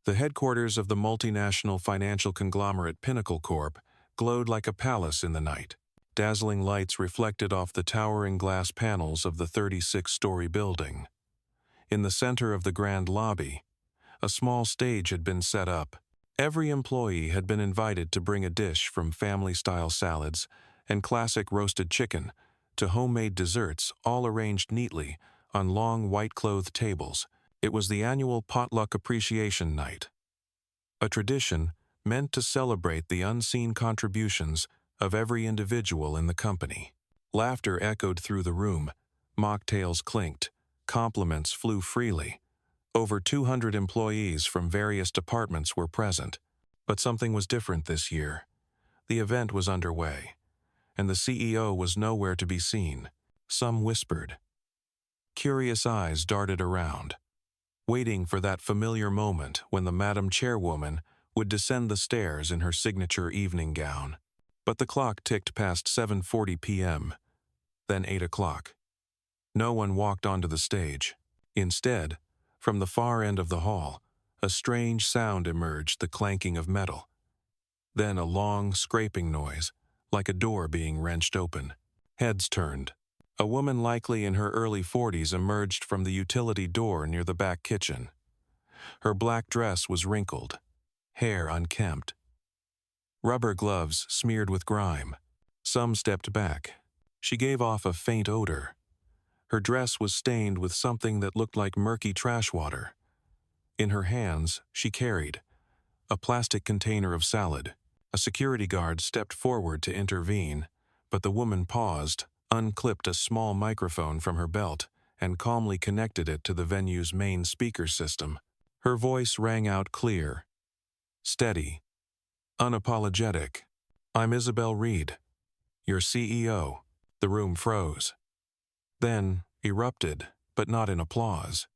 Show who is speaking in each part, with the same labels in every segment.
Speaker 1: The headquarters of the multinational financial conglomerate Pinnacle Corp glowed like a palace in the night. Dazzling lights reflected off the towering glass panels of the 36-story building. In the center of the grand lobby, a small stage had been set up. Every employee had been invited to bring a dish, from family-style salads and classic roasted chicken to homemade desserts, all arranged neatly on long white-clothed tables. It was the annual potluck appreciation night, a tradition meant to celebrate the unseen contributions of every individual in the company. Laughter echoed through the room, mocktails clinked, compliments flew freely. Over 200 employees from various departments were present, but something was different this year. The event was underway, and the CEO was nowhere to be seen. Some whispered. Curious eyes darted around, waiting for that familiar moment when the Madam Chairwoman would descend the stairs in her signature evening gown. But the clock ticked past 7:40 p.m., then 8 o'clock. No one walked onto the stage. Instead, from the far end of the hall, a strange sound emerged, the clanking of metal. Then a long, scraping noise, like a door being wrenched open. Heads turned. A woman likely in her early 40s emerged from the utility door near the back kitchen. Her black dress was wrinkled, hair unkempt, rubber gloves smeared with grime. Some stepped back. She gave off a faint odor. Her dress was stained with something that looked like murky trash water. In her hands, she carried a plastic container of salad. A security guard stepped forward to intervene, but the woman paused, unclipped a small microphone from her belt, and calmly connected it to the venue's main speaker system. Her voice rang out clear, steady, unapologetic. "I'm Isabel Reed, your CEO." The room froze. Then erupted, but not in applause.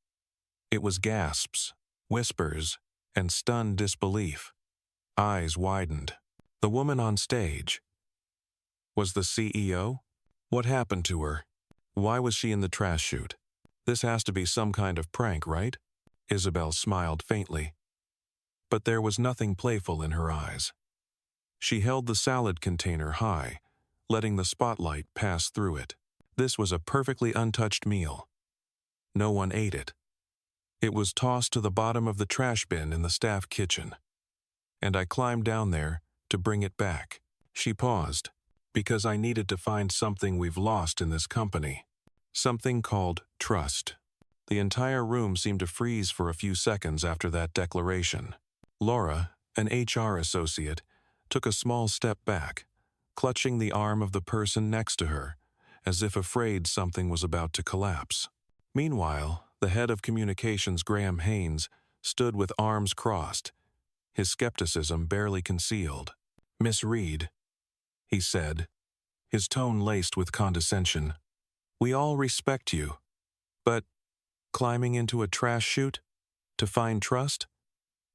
Speaker 1: It was gasps, whispers, and stunned disbelief. Eyes widened. The woman on stage was the CEO? What happened to her? Why was she in the trash chute? This has to be some kind of prank, right? Isabel smiled faintly. But there was nothing playful in her eyes. She held the salad container high, letting the spotlight pass through it. This was a perfectly untouched meal. No one ate it. It was tossed to the bottom of the trash bin in the staff kitchen. And I climbed down there to bring it back. She paused, because I needed to find something we've lost in this company. Something called trust. The entire room seemed to freeze for a few seconds after that declaration. Laura, an HR associate, took a small step back, clutching the arm of the person next to her, as if afraid something was about to collapse. Meanwhile, the head of communications, Graham Haynes, stood with arms crossed, his skepticism barely concealed. "Miss Reed," he said, his tone laced with condescension, "we all respect you, but climbing into a trash chute to find trust?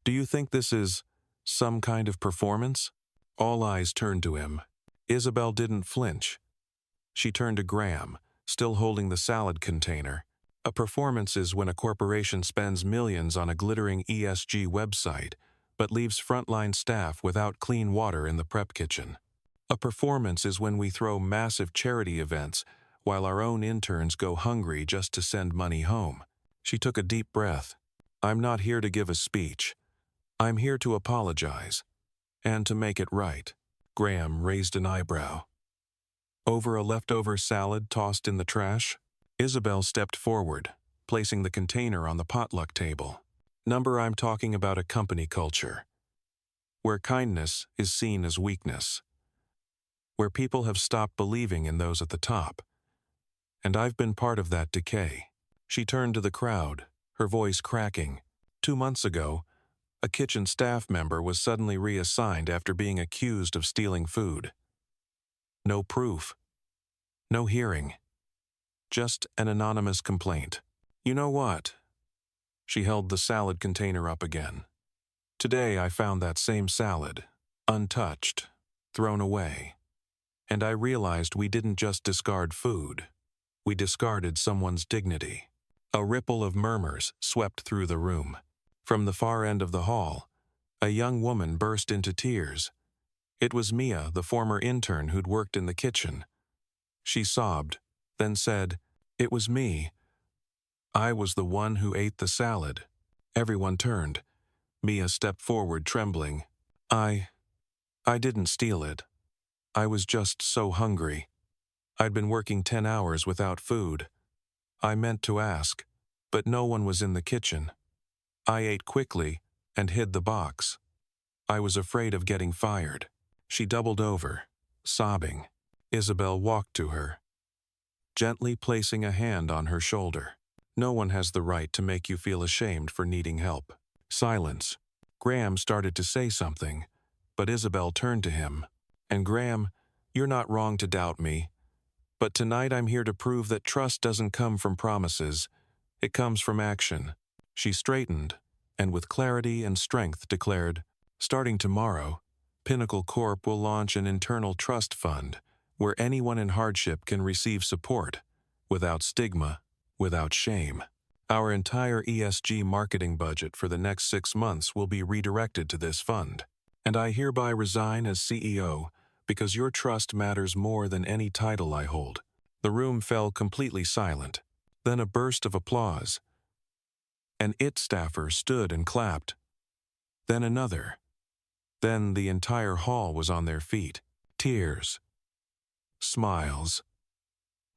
Speaker 1: Do you think this is some kind of performance?" All eyes turned to him. Isabel didn't flinch. She turned to Graham, still holding the salad container. "A performance is when a corporation spends millions on a glittering ESG website, but leaves frontline staff without clean water in the prep kitchen. A performance is when we throw massive charity events while our own interns go hungry just to send money home." She took a deep breath. "I'm not here to give a speech. I'm here to apologize, and to make it right." Graham raised an eyebrow. "Over a leftover salad tossed in the trash?" Isabel stepped forward, placing the container on the potluck table. I'm talking about a company culture, where kindness is seen as weakness, where people have stopped believing in those at the top. And I've been part of that decay." She turned to the crowd, her voice cracking. 2 months ago, a kitchen staff member was suddenly reassigned after being accused of stealing food. No proof. No hearing. Just an anonymous complaint. "You know what?" She held the salad container up again. "Today I found that same salad, untouched, thrown away. And I realized we didn't just discard food. We discarded someone's dignity." A ripple of murmurs swept through the room. From the far end of the hall, a young woman burst into tears. It was Mia, the former intern who'd worked in the kitchen. She sobbed, then said, "It was me. I was the one who ate the salad." Everyone turned. Mia stepped forward, trembling. I didn't steal it. I was just so hungry. I'd been working 10 hours without food. I meant to ask, but no one was in the kitchen. I ate quickly and hid the box. I was afraid of getting fired." She doubled over, sobbing. Isabel walked to her, gently placing a hand on her shoulder. "No one has the right to make you feel ashamed for needing help." Silence. Graham started to say something, but Isabel turned to him. "And Graham, you're not wrong to doubt me. But tonight I'm here to prove that trust doesn't come from promises. It comes from action." She straightened, and with clarity and strength declared, "Starting tomorrow, Pinnacle Corp will launch an internal trust fund where anyone in hardship can receive support, without stigma, without shame. Our entire ESG marketing budget for the next 6 months will be redirected to this fund. And I hereby resign as CEO because your trust matters more than any title I hold." The room fell completely silent. Then a burst of applause. An IT staffer stood and clapped. Then another. Then the entire hall was on their feet. Tears. Smiles.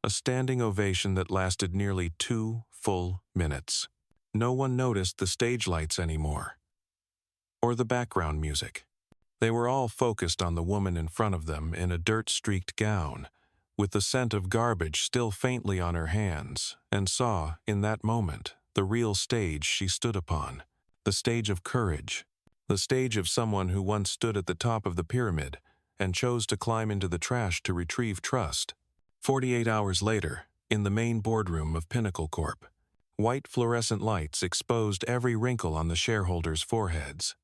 Speaker 1: A standing ovation that lasted nearly 2 full minutes. No one noticed the stage lights anymore, or the background music. They were all focused on the woman in front of them in a dirt-streaked gown, with the scent of garbage still faintly on her hands, and saw, in that moment, the real stage she stood upon. The stage of courage. The stage of someone who once stood at the top of the pyramid and chose to climb into the trash to retrieve trust. 48 hours later, in the main boardroom of Pinnacle Corp, white fluorescent lights exposed every wrinkle on the shareholders' foreheads.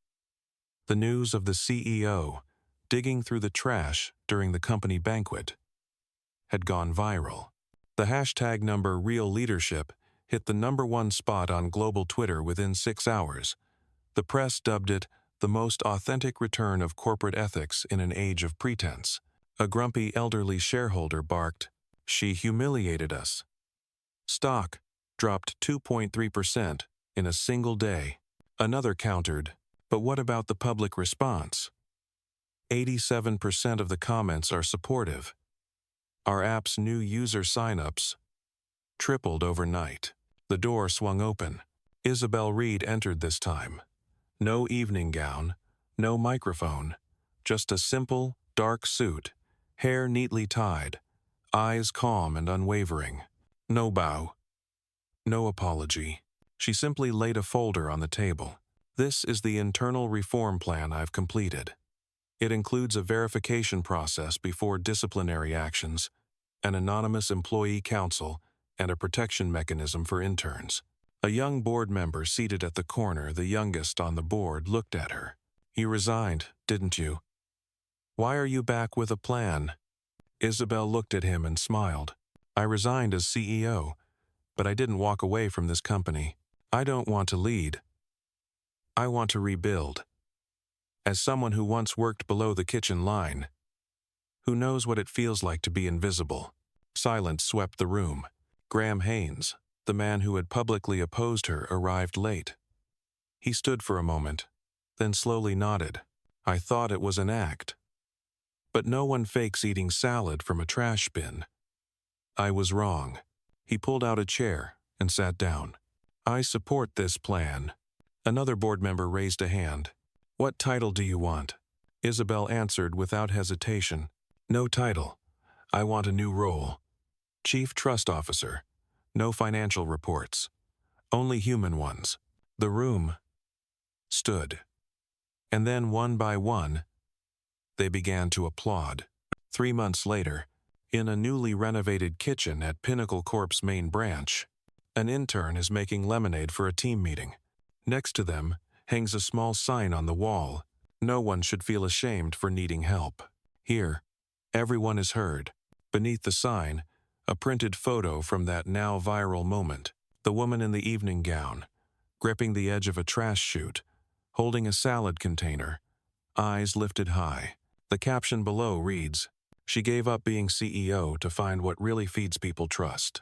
Speaker 1: The news of the CEO digging through the trash during the company banquet had gone viral. The hashtag number Real Leadership hit the #1 spot on global Twitter within 6 hours. The press dubbed it the most authentic return of corporate ethics in an age of pretense. A grumpy elderly shareholder barked, "She humiliated us." Stock dropped 2.3% in a single day. Another countered, "But what about the public response? 87% of the comments are supportive. Our app's new user signups tripled overnight." The door swung open. Isabel Reed entered this time. No evening gown, no microphone, just a simple, dark suit, hair neatly tied, eyes calm and unwavering. No bow, no apology. She simply laid a folder on the table. "This is the internal reform plan I've completed. It includes a verification process before disciplinary actions, an anonymous employee council, and a protection mechanism for interns." A young board member seated at the corner, the youngest on the board, looked at her. "You resigned, didn't you? Why are you back with a plan?" Isabel looked at him and smiled. "I resigned as CEO, but I didn't walk away from this company. I don't want to lead. I want to rebuild. As someone who once worked below the kitchen line, who knows what it feels like to be invisible." Silence swept the room. Graham Haynes, the man who had publicly opposed her, arrived late. He stood for a moment, then slowly nodded. "I thought it was an act. But no one fakes eating salad from a trash bin. I was wrong." He pulled out a chair and sat down. "I support this plan." Another board member raised a hand. "What title do you want?" Isabel answered without hesitation. "No title. I want a new role. Chief Trust Officer. No financial reports. Only human ones." The room stood. And then, one by one, they began to applaud. 3 months later, in a newly renovated kitchen at Pinnacle Corp's main branch, an intern is making lemonade for a team meeting. Next to them hangs a small sign on the wall. "No one should feel ashamed for needing help. Here, everyone is heard." Beneath the sign, a printed photo from that now viral moment. The woman in the evening gown, gripping the edge of a trash chute, holding a salad container, eyes lifted high. The caption below reads, "She gave up being CEO to find what really feeds people trust."